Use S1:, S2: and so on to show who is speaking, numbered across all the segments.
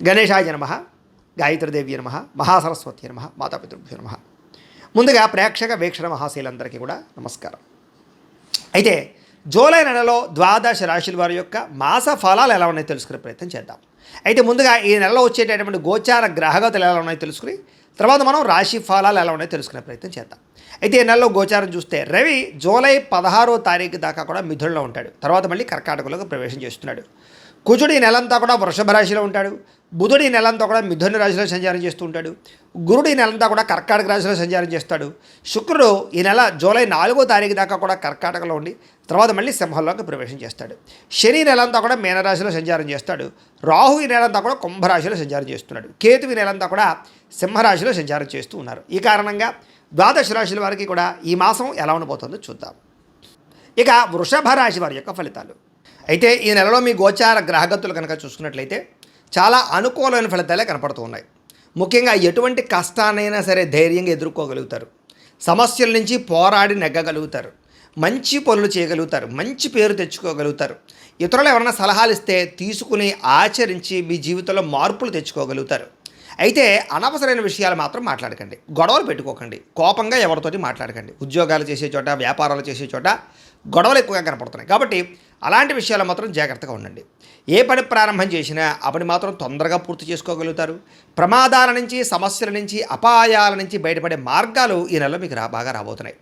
S1: గణేశాయ నమః, గాయత్రీదేవి నమః, మహాసరస్వతి నమః, మాతాపితృభ్యో నమః. ముందుగా ప్రేక్షక వీక్షణ మహాశీలందరికీ కూడా నమస్కారం. అయితే జూలై నెలలో ద్వాదశ రాశుల వారి యొక్క మాస ఫలాలు ఎలా ఉన్నాయో తెలుసుకునే ప్రయత్నం చేద్దాం. అయితే ముందుగా ఈ నెలలో వచ్చేటటువంటి గోచార గ్రహగతులు ఎలా ఉన్నాయో తెలుసుకుని తర్వాత మనం రాశి ఫలాలు ఎలా ఉన్నాయో తెలుసుకునే ప్రయత్నం చేద్దాం. అయితే ఈ నెలలో గోచారం చూస్తే రవి జూలై 16వ తారీఖు దాకా కూడా మిథునంలో ఉంటాడు. తర్వాత మళ్ళీ కర్కాటకంలోకి ప్రవేశం చేస్తున్నాడు. కుజుడు ఈ నెలంతా కూడా వృషభ రాశిలో ఉంటాడు. బుధుడు ఈ నెలంతా కూడా మిథున రాశిలో సంచారం చేస్తూ ఉంటాడు. గురుడు ఈ నెలంతా కూడా కర్కాటక రాశిలో సంచారం చేస్తాడు. శుక్రుడు ఈ నెల జూలై 4వ తారీఖు దాకా కూడా కర్కాటకలో ఉండి తర్వాత మళ్ళీ సింహంలోకి ప్రవేశం చేస్తాడు. శని నెలంతా కూడా మీనరాశిలో సంచారం చేస్తాడు. రాహు ఈ నెలంతా కూడా కుంభరాశిలో సంచారం చేస్తున్నాడు. కేతు ఈ నెలంతా కూడా సింహరాశిలో సంచారం చేస్తూ ఉన్నారు. ఈ కారణంగా ద్వాదశ రాశుల వారికి కూడా ఈ మాసం ఎలా ఉండబోతుందో చూద్దాం. ఇక వృషభ రాశి వారి యొక్క ఫలితాలు. అయితే ఈ నెలలో మీ గోచార గ్రహగతులు కనుక చూసుకున్నట్లయితే చాలా అనుకూలమైన ఫలితాలే కనపడుతూ ఉన్నాయి. ముఖ్యంగా ఎటువంటి కష్టాన్నైనా సరే ధైర్యంగా ఎదుర్కోగలుగుతారు. సమస్యల నుంచి పోరాడి నెగ్గగలుగుతారు. మంచి పనులు చేయగలుగుతారు. మంచి పేరు తెచ్చుకోగలుగుతారు. ఇతరులు ఎవరైనా సలహాలు ఇస్తే తీసుకుని ఆచరించి మీ జీవితంలో మార్పులు తెచ్చుకోగలుగుతారు. అయితే అనవసరమైన విషయాలు మాత్రం మాట్లాడకండి. గొడవలు పెట్టుకోకండి. కోపంగా ఎవరితోటి మాట్లాడకండి. ఉద్యోగాలు చేసే చోట, వ్యాపారాలు చేసే చోట గొడవలు ఎక్కువగా కనపడుతున్నాయి. కాబట్టి అలాంటి విషయాలు మాత్రం జాగ్రత్తగా ఉండండి. ఏ పని ప్రారంభం చేసినా ఆ పని మాత్రం తొందరగా పూర్తి చేసుకోగలుగుతారు. ప్రమాదాల నుంచి, సమస్యల నుంచి, అపాయాల నుంచి బయటపడే మార్గాలు ఈ నెలలో మీకు బాగా రాబోతున్నాయి.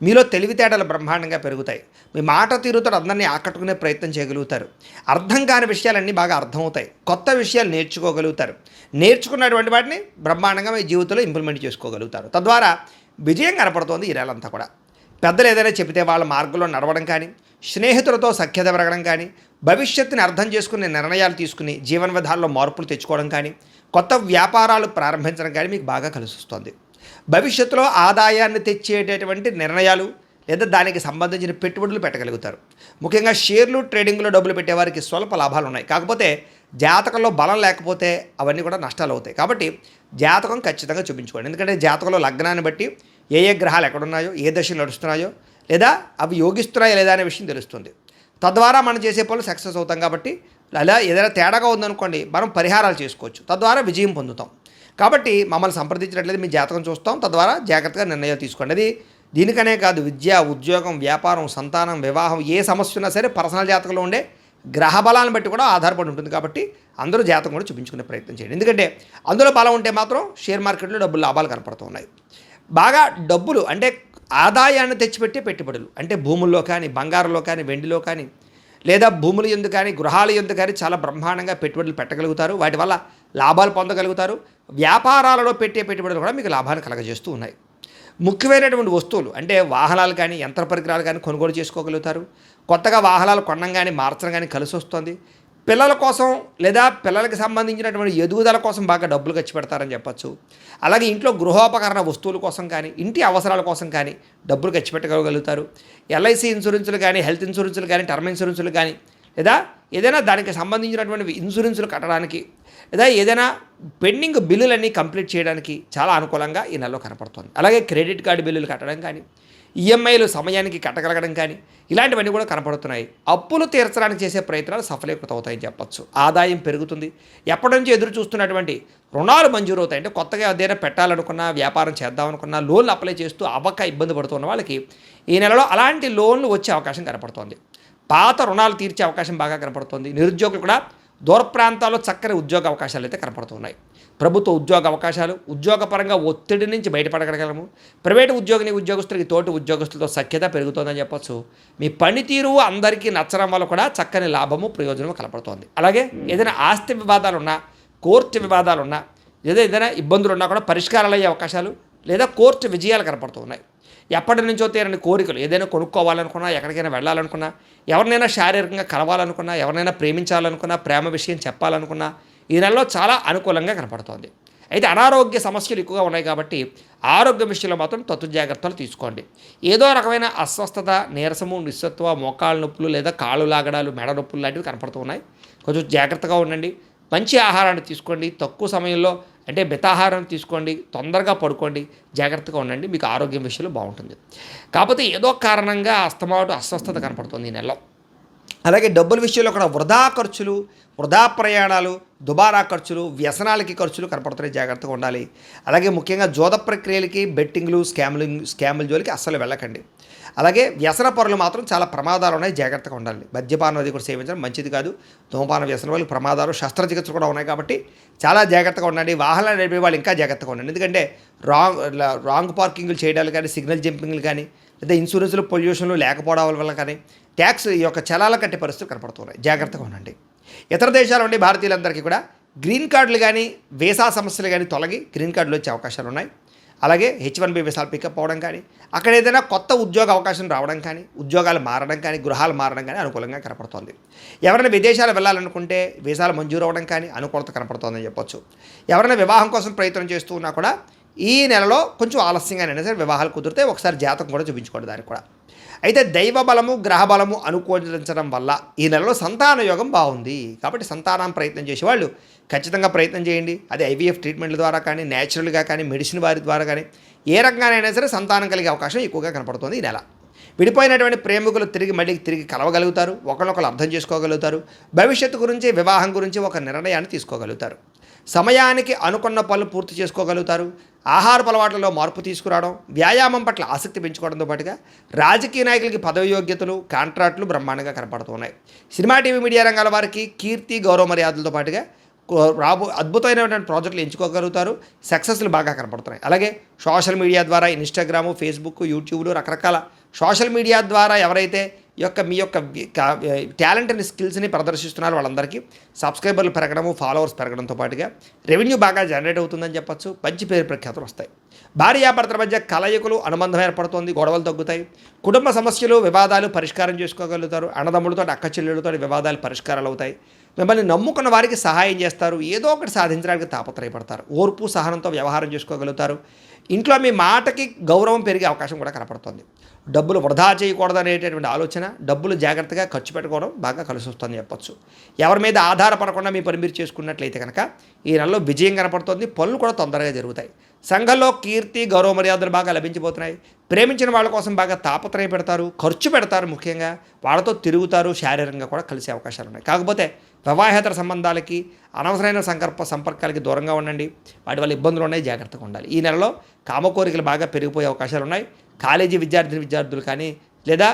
S1: మీలో తెలివితేటలు బ్రహ్మాండంగా పెరుగుతాయి. మీ మాట తీరుతో అందరినీ ఆకట్టుకునే ప్రయత్నం చేయగలుగుతారు. అర్థం కాని విషయాలన్నీ బాగా అర్థమవుతాయి. కొత్త విషయాలు నేర్చుకోగలుగుతారు. నేర్చుకున్నటువంటి వాటిని బ్రహ్మాండంగా మీ జీవితంలో ఇంప్లిమెంట్ చేసుకోగలుగుతారు. తద్వారా విజయం కనపడుతోంది ఈ నెలంతా కూడా. పెద్దలు ఏదైనా చెబితే వాళ్ళ మార్గంలో నడవడం కానీ, స్నేహితులతో సఖ్యత పెరగడం కానీ, భవిష్యత్తుని అర్థం చేసుకునే నిర్ణయాలు తీసుకుని జీవన విధానంలో మార్పులు తెచ్చుకోవడం కానీ, కొత్త వ్యాపారాలు ప్రారంభించడం కానీ మీకు బాగా కలిసి వస్తుంది. భవిష్యత్తులో ఆదాయాన్ని తెచ్చేటటువంటి నిర్ణయాలు లేదా దానికి సంబంధించిన పెట్టుబడులు పెట్టగలుగుతారు. ముఖ్యంగా షేర్లు, ట్రేడింగ్లో డబ్బులు పెట్టేవారికి స్వల్ప లాభాలు ఉన్నాయి. కాకపోతే జాతకంలో బలం లేకపోతే అవన్నీ కూడా నష్టాలు అవుతాయి. కాబట్టి జాతకం ఖచ్చితంగా చూపించుకోండి. ఎందుకంటే జాతకంలో లగ్నాన్ని బట్టి ఏ గ్రహాలు ఎక్కడున్నాయో, ఏ దశలు నడుస్తున్నాయో, లేదా అవి యోగిస్తున్నాయో లేదా అనే విషయం తెలుస్తుంది. తద్వారా మనం చేసే పనులు సక్సెస్ అవుతాం. కాబట్టి అలా ఏదైనా తేడాగా ఉందనుకోండి, మనం పరిహారాలు చేసుకోవచ్చు. తద్వారా విజయం పొందుతాం. కాబట్టి మమ్మల్ని సంప్రదించినట్లయితే మీ జాతకం చూస్తాం. తద్వారా జాగ్రత్తగా నిర్ణయాలు తీసుకోండి. అది దీనికనే కాదు, విద్య, ఉద్యోగం, వ్యాపారం, సంతానం, వివాహం, ఏ సమస్య ఉన్నా సరే పర్సనల్ జాతకంలో ఉండే గ్రహ బలాన్ని బట్టి కూడా ఆధారపడి ఉంటుంది. కాబట్టి అందరూ జాతకం కూడా చూపించుకునే ప్రయత్నం చేయండి. ఎందుకంటే అందులో బలం ఉంటే మాత్రం షేర్ మార్కెట్లో డబ్బులు లాభాలు కనపడుతూ ఉన్నాయి. బాగా డబ్బులు అంటే ఆదాయాన్ని తెచ్చిపెట్టే పెట్టుబడులు అంటే భూముల్లో కానీ, బంగారంలో కానీ, వెండిలో కానీ, లేదా భూముల యందు కానీ, గృహాల యందు కానీ చాలా బ్రహ్మాండంగా పెట్టుబడులు పెట్టగలుగుతారు. వాటి వల్ల లాభాలు పొందగలుగుతారు. వ్యాపారాలలో పెట్టే పెట్టుబడులు కూడా మీకు లాభాలు కలగజేస్తూ ఉన్నాయి. ముఖ్యమైనటువంటి వస్తువులు అంటే వాహనాలు కానీ, యంత్ర పరికరాలు కానీ కొనుగోలు చేసుకోగలుగుతారు. కొత్తగా వాహనాలు కొనడం కానీ, మార్చడం కానీ కలిసి వస్తుంది. పిల్లల కోసం లేదా పిల్లలకి సంబంధించినటువంటి ఎదుగుదల కోసం బాగా డబ్బులు ఖర్చు పెడతారని చెప్పచ్చు. అలాగే ఇంట్లో గృహోపకరణ వస్తువుల కోసం కానీ, ఇంటి అవసరాల కోసం కానీ డబ్బులు ఖర్చు పెట్టగలుగుతారు. ఎల్ఐసి ఇన్సూరెన్సులు కానీ, హెల్త్ ఇన్సూరెన్సులు కానీ, టర్మ్ ఇన్సూరెన్సులు కానీ, లేదా ఏదైనా దానికి సంబంధించినటువంటి ఇన్సూరెన్సులు కట్టడానికి, లేదా ఏదైనా పెండింగ్ బిల్లులన్నీ కంప్లీట్ చేయడానికి చాలా అనుకూలంగా ఈ నెలలో కనపడుతుంది. అలాగే క్రెడిట్ కార్డు బిల్లులు కట్టడం కానీ, ఈఎంఐలు సమయానికి కట్టగలగడం కానీ ఇలాంటివన్నీ కూడా కనపడుతున్నాయి. అప్పులు తీర్చడానికి చేసే ప్రయత్నాలు సఫలీకృతం అవుతాయని చెప్పచ్చు. ఆదాయం పెరుగుతుంది. ఎప్పటి నుంచి ఎదురు చూస్తున్నటువంటి రుణాలు మంజూరు అవుతాయి. అంటే కొత్తగా ఏదైనా పెట్టాలనుకున్నా, వ్యాపారం చేద్దామనుకున్నా, లోన్లు అప్లై చేస్తూ అవ్వక ఇబ్బంది పడుతున్న వాళ్ళకి ఈ నెలలో అలాంటి లోన్లు వచ్చే అవకాశం కనపడుతోంది. పాత రుణాలు తీర్చే అవకాశం బాగా కనపడుతుంది. నిరుద్యోగులు కూడా దూర ప్రాంతాల్లో చక్కని ఉద్యోగ అవకాశాలు అయితే కనపడుతున్నాయి. ప్రభుత్వ ఉద్యోగ అవకాశాలు, ఉద్యోగపరంగా ఒత్తిడి నుంచి బయటపడగలగలము. ప్రైవేటు ఉద్యోగస్తులకి తోటి ఉద్యోగస్తులతో సఖ్యత పెరుగుతోందని చెప్పచ్చు. మీ పనితీరు అందరికీ నచ్చడం వల్ల కూడా చక్కని లాభము, ప్రయోజనము కనపడుతోంది. అలాగే ఏదైనా ఆస్తి వివాదాలున్నా, కోర్టు వివాదాలున్నా, లేదా ఏదైనా ఇబ్బందులు ఉన్నా కూడా పరిష్కారాలు అయ్యే అవకాశాలు లేదా కోర్టు విజయాలు కనపడుతున్నాయి. ఎప్పటి నుంచో తీరని కోరికలు ఏదైనా కొనుక్కోవాలనుకున్నా, ఎక్కడికైనా వెళ్ళాలనుకున్నా, ఎవరినైనా శారీరకంగా కలవాలనుకున్నా, ఎవరినైనా ప్రేమించాలనుకున్నా, ప్రేమ విషయం చెప్పాలనుకున్నా ఈ నెలలో చాలా అనుకూలంగా కనపడుతోంది. అయితే అనారోగ్య సమస్యలు ఎక్కువగా ఉన్నాయి. కాబట్టి ఆరోగ్య విషయంలో మాత్రం జాగ్రత్తలు తీసుకోండి. ఏదో రకమైన అస్వస్థత, నీరసము, నిస్సత్వ, మోకాళ్ళ నొప్పులు లేదా కాళ్ళు లాగడాలు, మెడ నొప్పులు లాంటివి కనపడుతూ ఉన్నాయి. కొంచెం జాగ్రత్తగా ఉండండి. మంచి ఆహారాన్ని తీసుకోండి. తక్కువ సమయంలో అంటే మితాహారం తీసుకోండి. తొందరగా పడుకోండి. జాగ్రత్తగా ఉండండి. మీకు ఆరోగ్యం విషయంలో బాగుంటుంది. కాకపోతే ఏదో కారణంగా అస్తమాటు అస్వస్థత కనపడుతుంది ఈ నెలలో. అలాగే డబ్బుల విషయంలో కూడా వృధా ఖర్చులు, వృధా ప్రయాణాలు, దుబారా ఖర్చులు, వ్యసనాలకి ఖర్చులు కనపడుతున్నాయి, జాగ్రత్తగా ఉండాలి. అలాగే ముఖ్యంగా జోద ప్రక్రియలకి, బెట్టింగ్లు, స్కాముల జోలికి అస్సలు వెళ్ళకండి. అలాగే వ్యసన పరులు మాత్రం చాలా ప్రమాదాలు ఉన్నాయి, జాగ్రత్తగా ఉండాలి. మద్యపానం అది కూడా సేవించడం మంచిది కాదు. ధూమపాన వ్యసనం వాళ్ళకి ప్రమాదాలు, శస్త్రచికిత్సలు కూడా ఉన్నాయి కాబట్టి చాలా జాగ్రత్తగా ఉండండి. వాహనాలు నడిపే వాళ్ళు ఇంకా జాగ్రత్తగా ఉండండి. ఎందుకంటే రాంగ్ పార్కింగ్లు చేయడాలు కానీ, సిగ్నల్ జంపింగ్లు కానీ, లేదా ఇన్సూరెన్స్లు, పొల్యూషన్లు లేకపోవడం వల్ల కానీ, ట్యాక్స్ ఈ యొక్క చలాల కట్టే పరిస్థితులు కనపడుతున్నాయి, జాగ్రత్తగా ఉండండి. ఇతర దేశాల నుండి భారతీయులందరికీ కూడా గ్రీన్ కార్డులు కానీ, వీసా సమస్యలు కానీ తొలగి గ్రీన్ కార్డులు వచ్చే అవకాశాలు ఉన్నాయి. అలాగే H1B వీసాలు పికప్ అవ్వడం కానీ, అక్కడ ఏదైనా కొత్త ఉద్యోగ అవకాశం రావడం కానీ, ఉద్యోగాలు మారడం కానీ, గృహాలు మారడం కానీ అనుకూలంగా కనపడుతోంది. ఎవరైనా విదేశాలు వెళ్ళాలనుకుంటే వీసాలు మంజూరు అవ్వడం కానీ అనుకూలత కనపడుతోందని చెప్పొచ్చు. ఎవరైనా వివాహం కోసం ప్రయత్నం చేస్తూ ఉన్నా కూడా ఈ నెలలో కొంచెం ఆలస్యంగానైనా సరే వివాహాలు కుదిరితే ఒకసారి జాతకం కూడా చూపించుకోండి దానికి కూడా. అయితే దైవ బలము, గ్రహ బలము అనుకూలించడం వల్ల ఈ నెలలో సంతాన యోగం బాగుంది. కాబట్టి సంతానం ప్రయత్నం చేసేవాళ్ళు ఖచ్చితంగా ప్రయత్నం చేయండి. అది IVF ట్రీట్మెంట్ల ద్వారా కానీ, న్యాచురల్గా కానీ, మెడిసిన్ వారి ద్వారా కానీ ఏ రకంగానైనా సరే సంతానం కలిగే అవకాశం ఎక్కువగా కనపడుతుంది ఈ నెల. విడిపోయినటువంటి ప్రేమికులు తిరిగి కలవగలుగుతారు, ఒకరినొకరు అర్థం చేసుకోగలుగుతారు. భవిష్యత్తు గురించి, వివాహం గురించి ఒక నిర్ణయాన్ని తీసుకోగలుగుతారు. సమయానికి అనుకున్న పనులు పూర్తి చేసుకోగలుగుతారు. ఆహారపు అలవాట్లలో మార్పు తీసుకురావడం, వ్యాయామం పట్ల ఆసక్తి పెంచుకోవడంతో పాటుగా రాజకీయ నాయకులకి పదవి యోగ్యతలు, కాంట్రాక్టులు బ్రహ్మాండంగా కనపడుతున్నాయి. సినిమా, టీవీ, మీడియా రంగాల వారికి కీర్తి, గౌరవ మర్యాదలతో పాటుగా అద్భుతమైనటువంటి ప్రాజెక్టులు ఎంచుకోగలుగుతారు. సక్సెస్లు బాగా కనపడుతున్నాయి. అలాగే సోషల్ మీడియా ద్వారా ఇన్స్టాగ్రాము, ఫేస్బుక్, యూట్యూబ్లు రకరకాల సోషల్ మీడియా ద్వారా ఎవరైతే మీ యొక్క టాలెంట్ని, స్కిల్స్ని ప్రదర్శిస్తున్నారో వాళ్ళందరికీ సబ్స్క్రైబర్లు పెరగడము, ఫాలోవర్స్ పెరగడంతో పాటుగా రెవెన్యూ బాగా జనరేట్ అవుతుందని చెప్పచ్చు. మంచి పేరు ప్రఖ్యాతులు వస్తాయి. భార్యాభర్తల మధ్య కలయికలు, అనుబంధం ఏర్పడుతుంది, గొడవలు తగ్గుతాయి. కుటుంబ సమస్యలు, వివాదాలు పరిష్కారం చేసుకోగలుగుతారు. అన్నదమ్ములతో, అక్క చెల్లెళ్ళతో వివాదాలు పరిష్కారాలు అవుతాయి. మిమ్మల్ని నమ్ముకున్న వారికి సహాయం చేస్తారు. ఏదో ఒకటి సాధించడానికి తాపత్రయపడతారు. ఓర్పు, సహనంతో వ్యవహారం చేసుకోగలుగుతారు. ఇంట్లో మీ మాటకి గౌరవం పెరిగే అవకాశం కూడా కనపడుతుంది. డబ్బులు వృధా చేయకూడదనేటటువంటి ఆలోచన, డబ్బులు జాగ్రత్తగా ఖర్చు పెట్టుకోవడం బాగా కలిసి వస్తుందని చెప్పచ్చు. ఎవరి మీద ఆధారపడకుండా మీ పని మీరు చేసుకున్నట్లయితే కనుక ఈ నెలలో విజయం కనపడుతుంది. పనులు కూడా తొందరగా జరుగుతాయి. సంఘంలో కీర్తి, గౌరవ మర్యాదలు బాగా లభించబోతున్నాయి. ప్రేమించిన వాళ్ళ కోసం బాగా తాపత్రయపెడతారు, ఖర్చు పెడతారు. ముఖ్యంగా వాళ్ళతో తిరుగుతారు, శారీరకంగా కూడా కలిసే అవకాశాలు ఉన్నాయి. కాకపోతే వివాహేతర సంబంధాలకి, అనవసరమైన సంపర్కాలకి దూరంగా ఉండండి. వాటి వల్ల ఇబ్బందులు ఉన్నాయి, జాగ్రత్తగా ఉండాలి. ఈ నెలలో కామకోరికలు బాగా పెరిగిపోయే అవకాశాలు ఉన్నాయి. కాలేజీ విద్యార్థులు కానీ, లేదా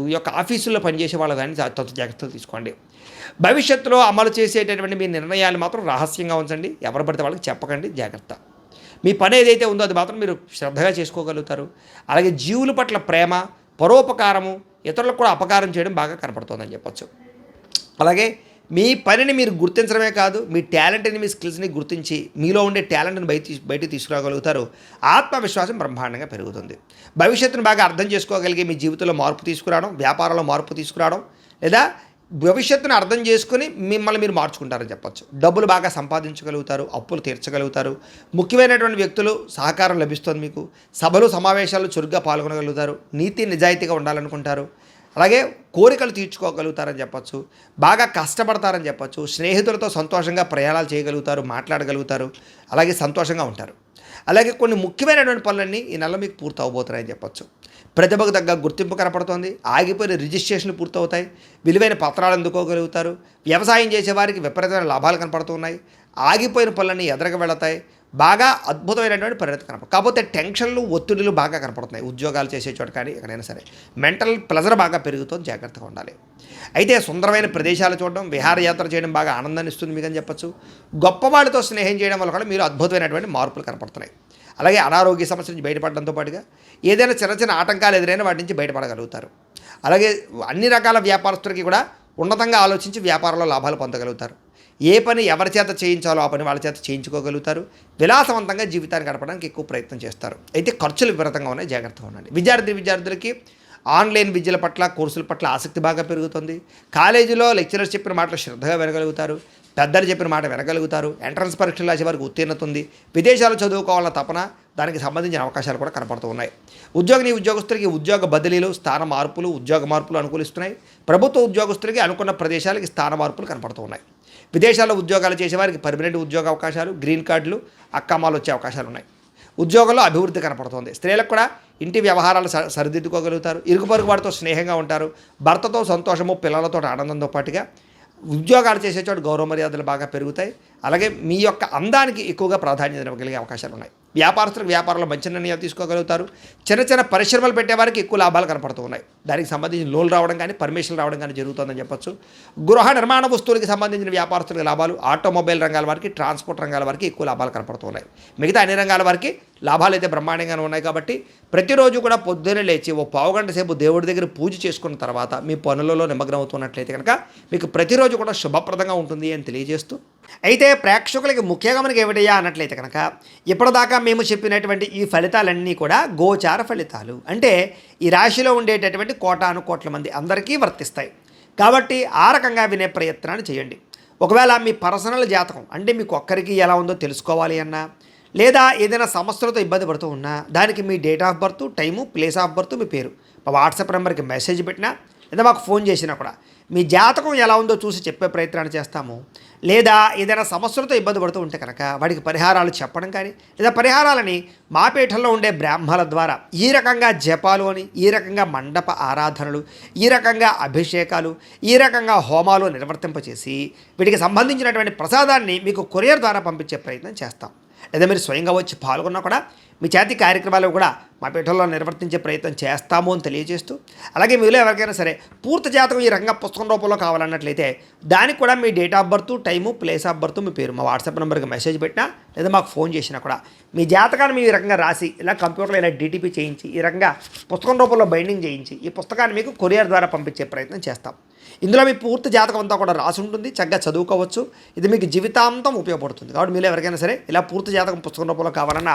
S1: ఈ యొక్క ఆఫీసుల్లో పనిచేసే వాళ్ళు కానీ జాగ్రత్తలు తీసుకోండి. భవిష్యత్తులో అమలు చేసేటటువంటి మీ నిర్ణయాలు మాత్రం రహస్యంగా ఉంచండి. ఎవరు పడితే వాళ్ళకి చెప్పకండి, జాగ్రత్త. మీ పని ఏదైతే ఉందో అది మాత్రం మీరు శ్రద్ధగా చేసుకోగలుగుతారు. అలాగే జీవుల పట్ల ప్రేమ, పరోపకారము, ఇతరులకు కూడా అపకారం చేయడం బాగా కనపడుతుందని చెప్పచ్చు. అలాగే మీ పనిని మీరు గుర్తించడమే కాదు, మీ టాలెంట్ని, మీ స్కిల్స్ని గుర్తించి మీలో ఉండే టాలెంట్ని బయటికి తీసుకురాగలుగుతారు. ఆత్మవిశ్వాసం బ్రహ్మాండంగా పెరుగుతుంది. భవిష్యత్తును బాగా అర్థం చేసుకోగలిగే మీ జీవితంలో మార్పు తీసుకురావడం, వ్యాపారంలో మార్పు తీసుకురావడం, లేదా భవిష్యత్తును అర్థం చేసుకుని మిమ్మల్ని మీరు మార్చుకుంటారని చెప్పచ్చు. డబ్బులు బాగా సంపాదించగలుగుతారు, అప్పులు తీర్చగలుగుతారు. ముఖ్యమైనటువంటి వ్యక్తులు సహకారం లభిస్తుంది మీకు. సభలు, సమావేశాలు చురుగ్గా పాల్గొనగలుగుతారు. నీతి నిజాయితీగా ఉండాలనుకుంటారు. అలాగే కోరికలు తీర్చుకోగలుగుతారని చెప్పచ్చు. బాగా కష్టపడతారని చెప్పచ్చు. స్నేహితులతో సంతోషంగా ప్రయాణాలు చేయగలుగుతారు, మాట్లాడగలుగుతారు. అలాగే సంతోషంగా ఉంటారు. అలాగే కొన్ని ముఖ్యమైనటువంటి పనులన్నీ ఈ నెల మీకు పూర్తి అవబోతున్నాయని చెప్పచ్చు. ప్రతిభకు తగ్గ గుర్తింపు కనపడుతోంది. ఆగిపోయిన రిజిస్ట్రేషన్లు పూర్తవుతాయి. విలువైన పత్రాలు అందుకోగలుగుతారు. వ్యవసాయం చేసేవారికి విపరీతమైన లాభాలు కనపడుతున్నాయి. ఆగిపోయిన పనులన్నీ ఎదరగా వెళతాయి. బాగా అద్భుతమైనటువంటి పరిణతి కనపడుతుంది. కాకపోతే టెన్షన్లు, ఒత్తిడులు బాగా కనపడుతున్నాయి. ఉద్యోగాలు చేసే చోట కానీ ఎక్కడైనా సరే మెంటల్ ప్రెజర్ బాగా పెరుగుతుంది, జాగ్రత్తగా ఉండాలి. అయితే సుందరమైన ప్రదేశాలు చూడడం, విహారయాత్ర చేయడం బాగా ఆనందాన్ని ఇస్తుంది మీకు అని చెప్పచ్చు. గొప్పవాళ్ళతో స్నేహం చేయడం వల్ల కూడా మీరు అద్భుతమైనటువంటి మార్పులు కనపడుతున్నాయి. అలాగే అనారోగ్య సమస్య నుంచి బయటపడడంతో పాటుగా ఏదైనా చిన్న ఆటంకాలు ఎదురైనా వాటి నుంచి బయటపడగలుగుతారు. అలాగే అన్ని రకాల వ్యాపారస్తులకి కూడా ఉన్నతంగా ఆలోచించి వ్యాపారంలో లాభాలు పొందగలుగుతారు. ఏ పని ఎవరి చేత చేయించాలో ఆ పని వాళ్ళ చేత చేయించుకోగలుగుతారు. విలాసవంతంగా జీవితాన్ని గడపడానికి ఎక్కువ ప్రయత్నం చేస్తారు. అయితే ఖర్చులు విపరీతంగా ఉన్నాయి, జాగ్రత్తగా ఉండండి. విద్యార్థులకి ఆన్లైన్ విద్యల పట్ల, కోర్సుల పట్ల ఆసక్తి బాగా పెరుగుతుంది. కాలేజీలో లెక్చరర్స్ చెప్పిన మాటలు శ్రద్ధగా వినగలుగుతారు. పెద్దలు చెప్పిన మాట వినగలుగుతారు. ఎంట్రన్స్ పరీక్షలు రాసే వారికి ఉత్తీర్ణత ఉంది. విదేశాలు చదువుకోవాలన్న తపన, దానికి సంబంధించిన అవకాశాలు కూడా కనపడుతూ ఉన్నాయి. ఉద్యోగస్తులకి ఉద్యోగ బదిలీలు, స్థాన మార్పులు, ఉద్యోగ మార్పులు అనుకూలిస్తున్నాయి. ప్రభుత్వ ఉద్యోగస్తులకి అనుకున్న ప్రదేశాలకి స్థాన మార్పులు కనపడుతూ ఉన్నాయి. విదేశాల్లో ఉద్యోగాలు చేసేవారికి పర్మనెంట్ ఉద్యోగ అవకాశాలు, గ్రీన్ కార్డులు, అక్కమాలు వచ్చే అవకాశాలు ఉన్నాయి. ఉద్యోగంలో అభివృద్ధి కనపడుతుంది. స్త్రీలకు కూడా ఇంటి వ్యవహారాలు సరిదిద్దుకోగలుగుతారు. ఇరుగు పొరుగు వారితో స్నేహంగా ఉంటారు. భర్తతో సంతోషము, పిల్లలతో ఆనందంతో పాటుగా ఉద్యోగాలు చేసే చోట గౌరవ మర్యాదలు బాగా పెరుగుతాయి. అలాగే మీ యొక్క అందానికి ఎక్కువగా ప్రాధాన్యత ఇవ్వగలిగే అవకాశాలు ఉన్నాయి. వ్యాపారస్తులకు వ్యాపారంలో మంచి నిర్ణయాలు తీసుకోగలుగుతారు. చిన్న చిన్న పరిశ్రమలు పెట్టేవారికి ఎక్కువ లాభాలు కనపడుతూ ఉన్నాయి. దానికి సంబంధించిన లోన్లు రావడం కానీ, పర్మిషన్లు రావడం కానీ జరుగుతుందని చెప్పొచ్చు. గృహ నిర్మాణ వస్తువులకి సంబంధించిన వ్యాపారస్తులకు లాభాలు, ఆటోమొబైల్ రంగాల వారికి, ట్రాన్స్పోర్ట్ రంగాల వారికి ఎక్కువ లాభాలు కనపడుతూ ఉన్నాయి. మిగతా అన్ని రంగాల వారికి లాభాలు అయితే బ్రహ్మాండంగానే ఉన్నాయి. కాబట్టి ప్రతిరోజు కూడా పొద్దున్నే లేచి ఓ పావుగంట సేపు దేవుడి దగ్గర పూజ చేసుకున్న తర్వాత మీ పనులలో నిమగ్నం అవుతున్నట్లయితే కనుక మీకు ప్రతిరోజు కూడా శుభప్రదంగా ఉంటుంది అని తెలియజేస్తూ, అయితే ప్రేక్షకులకి ముఖ్యంగా మనకి ఏమిటయ్యా అన్నట్లయితే కనుక ఇప్పటిదాకా మేము చెప్పినటువంటి ఈ ఫలితాలన్నీ కూడా గోచార ఫలితాలు. అంటే ఈ రాశిలో ఉండేటటువంటి కోటాను కోట్ల మంది అందరికీ వర్తిస్తాయి. కాబట్టి ఆ రకంగా వినే ప్రయత్నాన్ని చేయండి. ఒకవేళ మీ పర్సనల్ జాతకం అంటే మీకు ఒక్కరికి ఎలా ఉందో తెలుసుకోవాలి అన్నా, లేదా ఏదైనా సమస్యలతో ఇబ్బంది పడుతూ ఉన్నా దానికి మీ date of birth, time, place of birth, మీ పేరు మా వాట్సాప్ నెంబర్కి మెసేజ్ పెట్టినా లేదా మాకు ఫోన్ చేసినా కూడా మీ జాతకం ఎలా ఉందో చూసి చెప్పే ప్రయత్నాన్ని చేస్తాము. లేదా ఏదైనా సమస్యలతో ఇబ్బంది పడుతూ ఉంటే కనుక వాడికి పరిహారాలు చెప్పడం కానీ, లేదా పరిహారాలని మా పీఠంలో ఉండే బ్రాహ్మణుల ద్వారా ఈ రకంగా జపాలు అని, ఈ రకంగా మండప ఆరాధనలు, ఈ రకంగా అభిషేకాలు, ఈ రకంగా హోమాలు నిర్వర్తింపచేసి వీటికి సంబంధించినటువంటి ప్రసాదాన్ని మీకు కొరియర్ ద్వారా పంపించే ప్రయత్నం చేస్తాం. లేదా మీరు స్వయంగా వచ్చి పాల్గొన్నా కూడా మీ చేతి కార్యక్రమాలు కూడా మా పీఠంలో నిర్వర్తించే ప్రయత్నం చేస్తాము అని తెలియజేస్తూ, అలాగే మీలో ఎవరికైనా సరే పూర్తి జాతకం ఈ రకంగా పుస్తకం రూపంలో కావాలన్నట్లయితే దానికి కూడా మీ date of birth, time, place of birth, మీ పేరు మా వాట్సాప్ నెంబర్కి మెసేజ్ పెట్టినా లేదా మాకు ఫోన్ చేసినా కూడా మీ జాతకాన్ని ఈ రకంగా రాసి ఇలా కంప్యూటర్లో ఇలా డీటీపీ చేయించి ఈ రకంగా పుస్తకం రూపంలో బైండింగ్ చేయించి ఈ పుస్తకాన్ని మీకు కొరియర్ ద్వారా పంపించే ప్రయత్నం చేస్తాం. ఇందులో మీ పూర్తి జాతకం అంతా కూడా రాసి ఉంటుంది. చక్కగా చదువుకోవచ్చు. ఇది మీకు జీవితాంతం ఉపయోగపడుతుంది. కాబట్టి మీరు ఎవరికైనా సరే ఇలా పూర్తి జాతకం పుస్తకం రూపంలో కావాలన్నా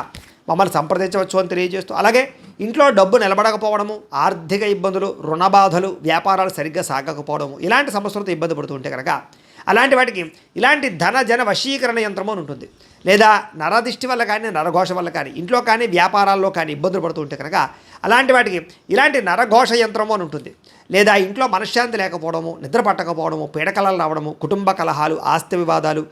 S1: మమ్మల్ని సంప్రదించవచ్చు అని తెలియజేస్తూ, అలాగే ఇంట్లో డబ్బు నిలబడకపోవడము, ఆర్థిక ఇబ్బందులు, రుణ బాధలు, వ్యాపారాలు సరిగ్గా సాగకపోవడము ఇలాంటి సమస్యలతో ఇబ్బంది పడుతూ ఉంటే కనుక అలాంటి వాటికి ఇలాంటి ధన జన వశీకరణ యంత్రము అని ఉంటుంది. లేదా నరదిష్టి వల్ల కానీ, నరఘోష వల్ల కానీ, ఇంట్లో కానీ వ్యాపారాల్లో కానీ ఇబ్బందులు పడుతూ ఉంటే కనుక అలాంటి వాటికి ఇలాంటి నరఘోష యంత్రము అని ఉంటుంది. లేదా ఇంట్లో మనశ్శాంతి లేకపోవడము, నిద్ర పట్టకపోవడము, పీడకలలు రావడము, కుటుంబ కలహాలు, ఆస్తి వివాదాలు,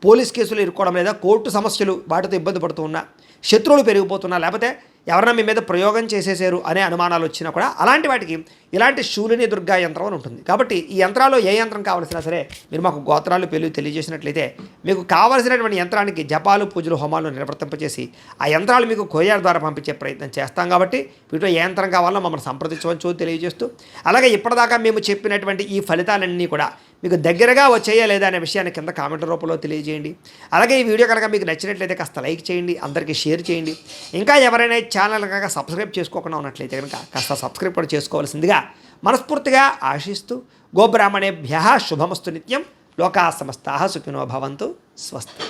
S1: పోలీస్ కేసులు ఇరుక్కోవడం, లేదా కోర్టు సమస్యలు వాటితో ఇబ్బంది పడుతూ ఉన్నా, శత్రువులు పెరిగిపోతున్నా, లేకపోతే ఎవరైనా మీ మీద ప్రయోగం చేసేసారు అనే అనుమానాలు వచ్చినా కూడా అలాంటి వాటికి ఇలాంటి శూలిని దుర్గా యంత్రం అని ఉంటుంది. కాబట్టి ఈ యంత్రాల్లో ఏ యంత్రం కావాల్సినా సరే మీరు మాకు గోత్రాలు పేర్లు తెలియజేసినట్లయితే మీకు కావాల్సినటువంటి యంత్రానికి జపాలు, పూజలు, హోమాలు నిర్వర్తింపచేసి ఆ యంత్రాలు మీకు కొరియర్ ద్వారా పంపించే ప్రయత్నం చేస్తాం. కాబట్టి వీటిలో ఏ యంత్రం కావాలో మమ్మల్ని సంప్రదించవచ్చు తెలియజేస్తూ, అలాగే ఇప్పటిదాకా మేము చెప్పినటువంటి ఈ ఫలితాలన్నీ కూడా మీకు దగ్గరగా వచ్చేయా లేదా అనే విషయాన్ని కింద కామెంట్ రూపంలో తెలియజేయండి. అలాగే ఈ వీడియో కనుక మీకు నచ్చినట్లయితే కాస్త లైక్ చేయండి, అందరికీ షేర్ చేయండి. ఇంకా ఎవరైనా ఛానల్ కనుక సబ్స్క్రైబ్ చేసుకోకుండా ఉన్నట్లయితే కనుక కాస్త సబ్స్క్రైబ్ కూడా చేసుకోవాల్సిందిగా మనస్ఫూర్తిగా ఆశిస్తూ, గోబ్రాహ్మణేభ్యః శుభమస్తు నిత్యం. లోకా సమస్తాః సుఖినో భవంతు. స్వస్తి.